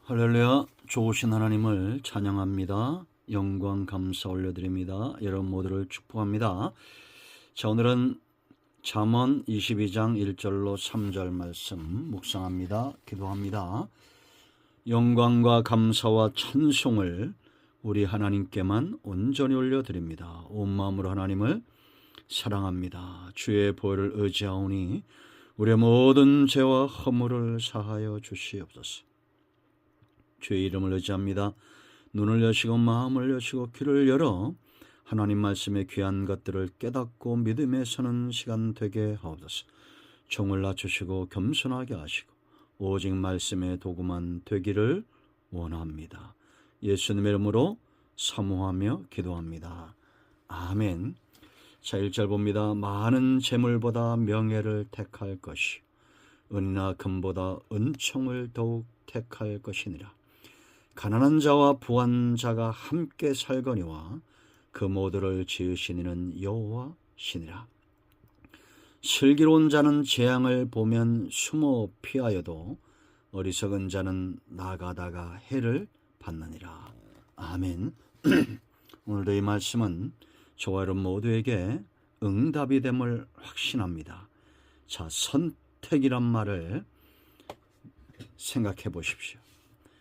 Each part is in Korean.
할렐루야. 좋으신 하나님을 찬양합니다. 영광 감사 올려드립니다. 여러분 모두를 축복합니다. 자, 오늘은 잠언 22장 1절로 3절 말씀 묵상합니다. 기도합니다. 영광과 감사와 찬송을 우리 하나님께만 온전히 올려드립니다. 온 마음으로 하나님을 사랑합니다. 주의 보혈을 의지하오니 우리의 모든 죄와 허물을 사하여 주시옵소서. 주의 이름을 의지합니다. 눈을 여시고 마음을 여시고 귀를 열어 하나님 말씀의 귀한 것들을 깨닫고 믿음에 서는 시간 되게 하옵소서. 종을 낮추시고 겸손하게 하시고 오직 말씀의 도구만 되기를 원합니다. 예수님의 이름으로 사모하며 기도합니다. 아멘. 자, 1절 봅니다. 많은 재물보다 명예를 택할 것이 은이나 금보다 은총을 더욱 택할 것이니라. 가난한 자와 부한 자가 함께 살거니와 그 모두를 지으신 이는 여호와시니라. 슬기로운 자는 재앙을 보면 숨어 피하여도 어리석은 자는 나가다가 해를 받느니라. 아멘. 오늘도 이 말씀은 저와 여러분 모두에게 응답이 됨을 확신합니다. 자, 선택이란 말을 생각해 보십시오.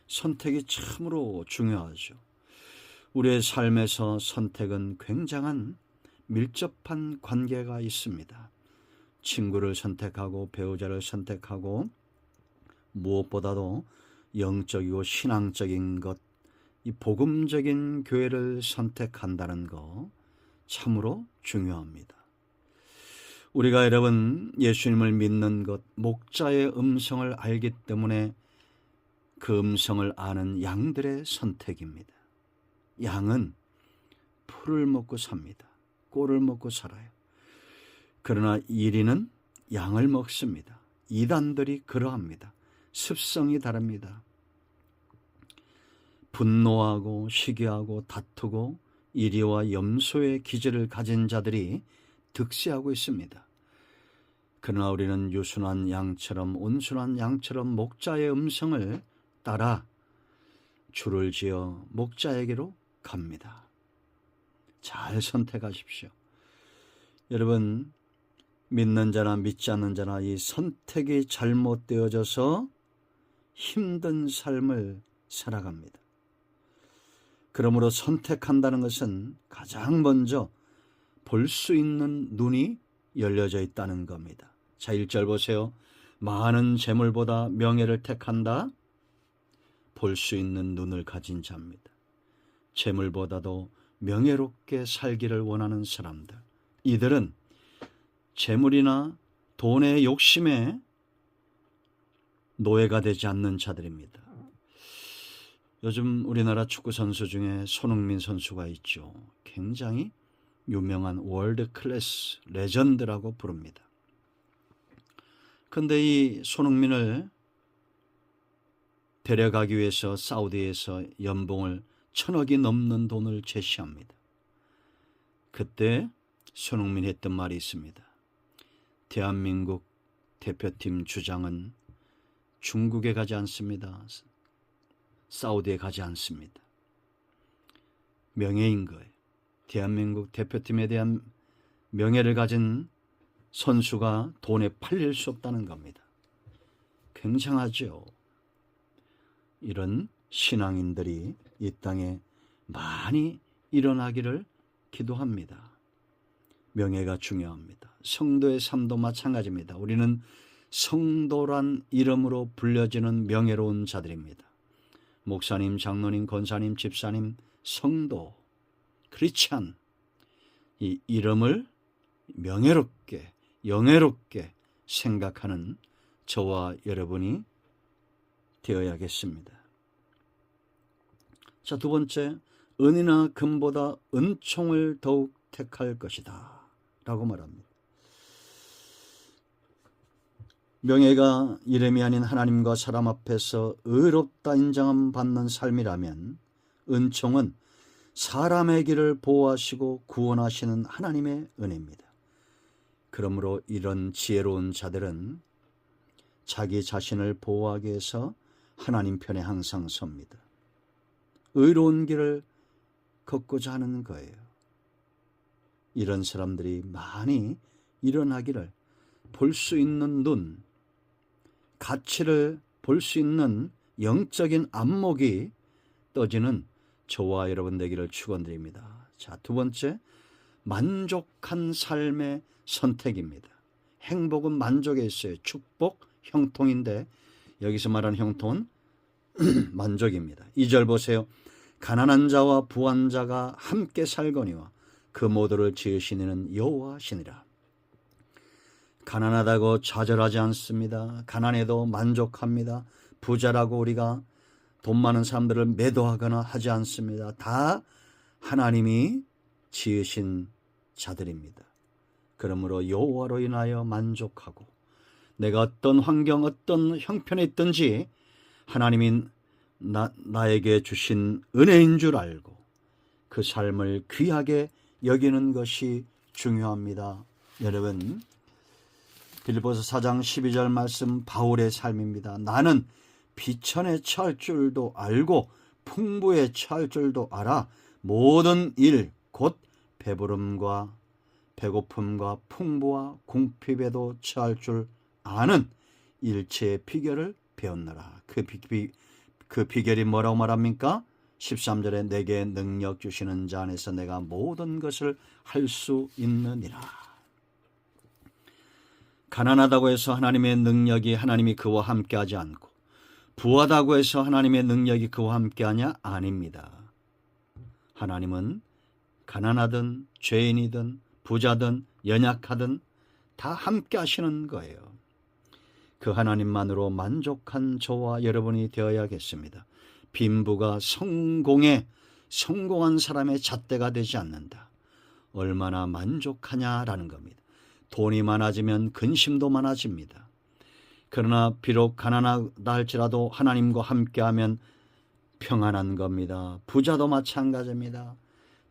선택이 참으로 중요하죠. 우리의 삶에서 선택은 굉장한 밀접한 관계가 있습니다. 친구를 선택하고 배우자를 선택하고 무엇보다도 영적이고 신앙적인 것, 이 복음적인 교회를 선택한다는 거 참으로 중요합니다. 우리가 여러분 예수님을 믿는 것, 목자의 음성을 알기 때문에 그 음성을 아는 양들의 선택입니다. 양은 풀을 먹고 삽니다. 꼴을 먹고 살아요. 그러나 이리는 양을 먹습니다. 이단들이 그러합니다. 습성이 다릅니다. 분노하고 시기하고 다투고 이리와 염소의 기질을 가진 자들이 득세하고 있습니다. 그러나 우리는 유순한 양처럼 온순한 양처럼 목자의 음성을 따라 줄을 지어 목자에게로 갑니다. 잘 선택하십시오. 여러분, 믿는 자나 믿지 않는 자나 이 선택이 잘못되어져서 힘든 삶을 살아갑니다. 그러므로 선택한다는 것은 가장 먼저 볼 수 있는 눈이 열려져 있다는 겁니다. 자, 1절 보세요. 많은 재물보다 명예를 택한다. 볼 수 있는 눈을 가진 자입니다. 재물보다도 명예롭게 살기를 원하는 사람들. 이들은 재물이나 돈의 욕심에 노예가 되지 않는 자들입니다. 요즘 우리나라 축구 선수 중에 손흥민 선수가 있죠. 굉장히 유명한 월드 클래스 레전드라고 부릅니다. 그런데 이 손흥민을 데려가기 위해서 사우디에서 연봉을 1,000억이 넘는 돈을 제시합니다. 그때 손흥민이 했던 말이 있습니다. 대한민국 대표팀 주장은 중국에 가지 않습니다. 사우디에 가지 않습니다. 명예인 거예요. 대한민국 대표팀에 대한 명예를 가진 선수가 돈에 팔릴 수 없다는 겁니다. 굉장하죠. 이런 신앙인들이 이 땅에 많이 일어나기를 기도합니다. 명예가 중요합니다. 성도의 삶도 마찬가지입니다. 우리는 성도란 이름으로 불려지는 명예로운 자들입니다. 목사님, 장로님, 권사님, 집사님, 성도, 크리스찬, 이 이름을 명예롭게, 영예롭게 생각하는 저와 여러분이 되어야겠습니다. 자, 두 번째, 은이나 금보다 은총을 더욱 택할 것이다 라고 말합니다. 명예가 이름이 아닌 하나님과 사람 앞에서 의롭다 인정함 받는 삶이라면 은총은 사람의 길을 보호하시고 구원하시는 하나님의 은혜입니다. 그러므로 이런 지혜로운 자들은 자기 자신을 보호하기 위해서 하나님 편에 항상 섭니다. 의로운 길을 걷고자 하는 거예요. 이런 사람들이 많이 일어나기를, 볼 수 있는 눈, 가치를 볼 수 있는 영적인 안목이 떠지는 저와 여러분 되기를 축원드립니다. 자, 두 번째, 만족한 삶의 선택입니다. 행복은 만족에 있어요. 축복, 형통인데 여기서 말하는 형통은 만족입니다. 2절 보세요. 가난한 자와 부한 자가 함께 살거니와 그 모두를 지으신 이는 여호와시니라. 가난하다고 좌절하지 않습니다. 가난해도 만족합니다. 부자라고 우리가 돈 많은 사람들을 매도하거나 하지 않습니다. 다 하나님이 지으신 자들입니다. 그러므로 여호와로 인하여 만족하고, 내가 어떤 환경, 어떤 형편에 있든지 하나님이 나에게 주신 은혜인 줄 알고 그 삶을 귀하게 여기는 것이 중요합니다. 여러분, 빌립보서 4장 12절 말씀 바울의 삶입니다. 나는 비천에 처할 줄도 알고 풍부에 처할 줄도 알아 모든 일 곧 배부름과 배고픔과 풍부와 궁핍에도 처할 줄 아는 일체의 비결을 배웠노라. 그 비결이 뭐라고 말합니까? 13절에 내게 능력 주시는 자 안에서 내가 모든 것을 할 수 있느니라. 가난하다고 해서 하나님의 능력이, 하나님이 그와 함께하지 않고, 부하다고 해서 하나님의 능력이 그와 함께하냐? 아닙니다. 하나님은 가난하든 죄인이든 부자든 연약하든 다 함께 하시는 거예요. 그 하나님만으로 만족한 저와 여러분이 되어야겠습니다. 빈부가 성공한 사람의 잣대가 되지 않는다. 얼마나 만족하냐라는 겁니다. 돈이 많아지면 근심도 많아집니다. 그러나 비록 가난하다 할지라도 하나님과 함께하면 평안한 겁니다. 부자도 마찬가지입니다.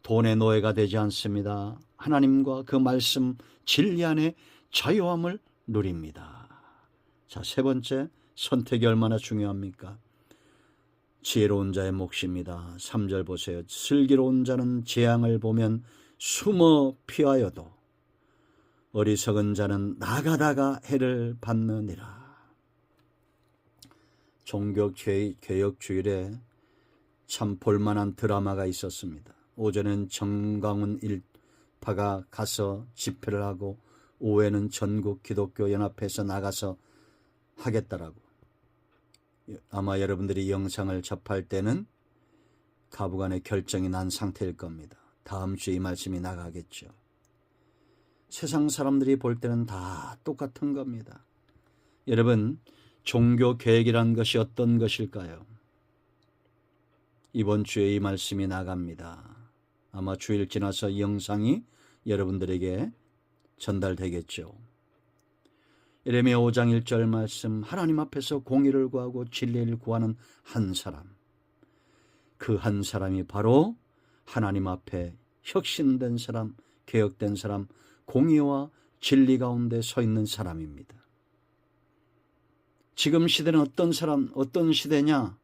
돈의 노예가 되지 않습니다. 하나님과 그 말씀 진리 안에 자유함을 누립니다. 자, 세 번째, 선택이 얼마나 중요합니까? 지혜로운 자의 몫입니다. 3절 보세요. 슬기로운 자는 재앙을 보면 숨어 피하여도 어리석은 자는 나가다가 해를 받느니라. 종교개혁주일에 참 볼만한 드라마가 있었습니다. 오전엔 정광훈 일파가 가서 집회를 하고 오후에는 전국 기독교 연합회에서 나가서 하겠다라고. 아마 여러분들이 영상을 접할 때는 가부간의 결정이 난 상태일 겁니다. 다음 주에 이 말씀이 나가겠죠. 세상 사람들이 볼 때는 다 똑같은 겁니다. 여러분, 종교 개혁이란 것이 어떤 것일까요? 이번 주에 이 말씀이 나갑니다. 아마 주일 지나서 이 영상이 여러분들에게 전달되겠죠. 예레미야 5장 1절 말씀, 하나님 앞에서 공의를 구하고 진리를 구하는 한 사람, 그 한 사람이 바로 하나님 앞에 혁신된 사람, 개혁된 사람, 공의와 진리 가운데 서 있는 사람입니다. 지금 시대는 어떤 시대냐?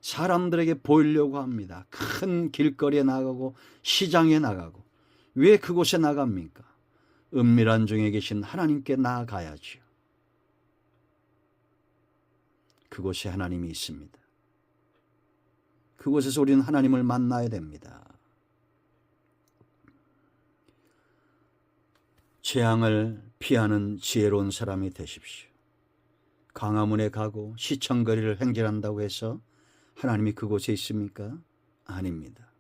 사람들에게 보이려고 합니다. 큰 길거리에 나가고 시장에 나가고. 왜 그곳에 나갑니까? 은밀한 중에 계신 하나님께 나아가야지요. 그곳에 하나님이 있습니다. 그곳에서 우리는 하나님을 만나야 됩니다. 재앙을 피하는 지혜로운 사람이 되십시오. 광화문에 가고 시청거리를 행진한다고 해서 하나님이 그곳에 있습니까? 아닙니다.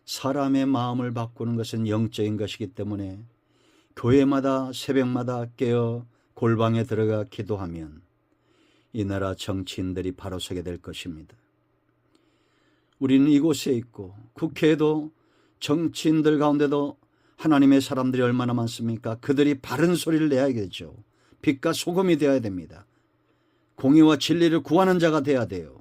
사람의 마음을 바꾸는 것은 영적인 것이기 때문에 교회마다 새벽마다 깨어 골방에 들어가 기도하면 이 나라 정치인들이 바로 서게 될 것입니다. 우리는 이곳에 있고 국회에도 정치인들 가운데도 하나님의 사람들이 얼마나 많습니까? 그들이 바른 소리를 내야겠죠. 빛과 소금이 되어야 됩니다. 공의와 진리를 구하는 자가 되어야 돼요.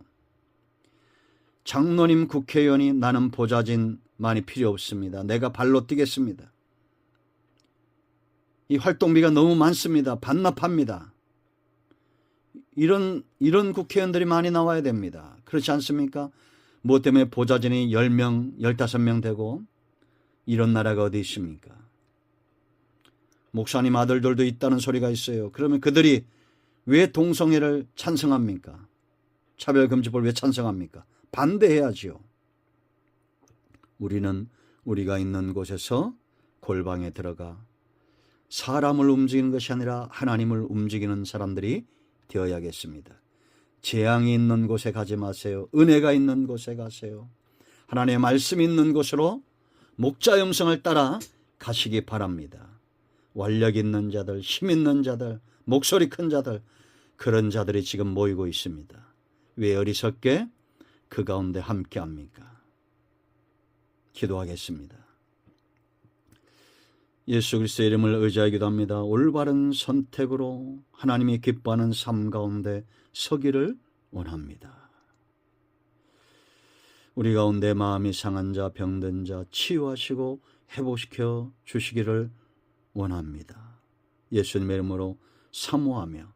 장로님, 국회의원이 나는 보좌진 많이 필요 없습니다. 내가 발로 뛰겠습니다. 이 활동비가 너무 많습니다. 반납합니다. 이런 국회의원들이 많이 나와야 됩니다. 그렇지 않습니까? 뭐 때문에 보좌진이 10명, 15명 되고 이런 나라가 어디 있습니까? 목사님 아들들도 있다는 소리가 있어요. 그러면 그들이 왜 동성애를 찬성합니까? 차별금지법을 왜 찬성합니까? 반대해야지요. 우리는 우리가 있는 곳에서 골방에 들어가 사람을 움직이는 것이 아니라 하나님을 움직이는 사람들이 되어야겠습니다. 재앙이 있는 곳에 가지 마세요. 은혜가 있는 곳에 가세요. 하나님의 말씀이 있는 곳으로 목자 음성을 따라 가시기 바랍니다. 완력 있는 자들, 힘 있는 자들, 목소리 큰 자들, 그런 자들이 지금 모이고 있습니다. 왜 어리석게 그 가운데 함께합니까? 기도하겠습니다. 예수 그리스도의 이름을 의지하기도 합니다. 올바른 선택으로 하나님이 기뻐하는 삶 가운데 서기를 원합니다. 우리 가운데 마음이 상한 자, 병든 자 치유하시고 회복시켜 주시기를 원합니다. 예수님의 이름으로 사모하며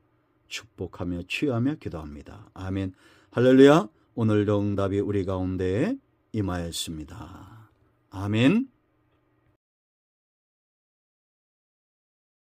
축복하며 치유하며 기도합니다. 아멘. 할렐루야. 오늘도 응답이 우리 가운데에 임하였습니다. 아멘.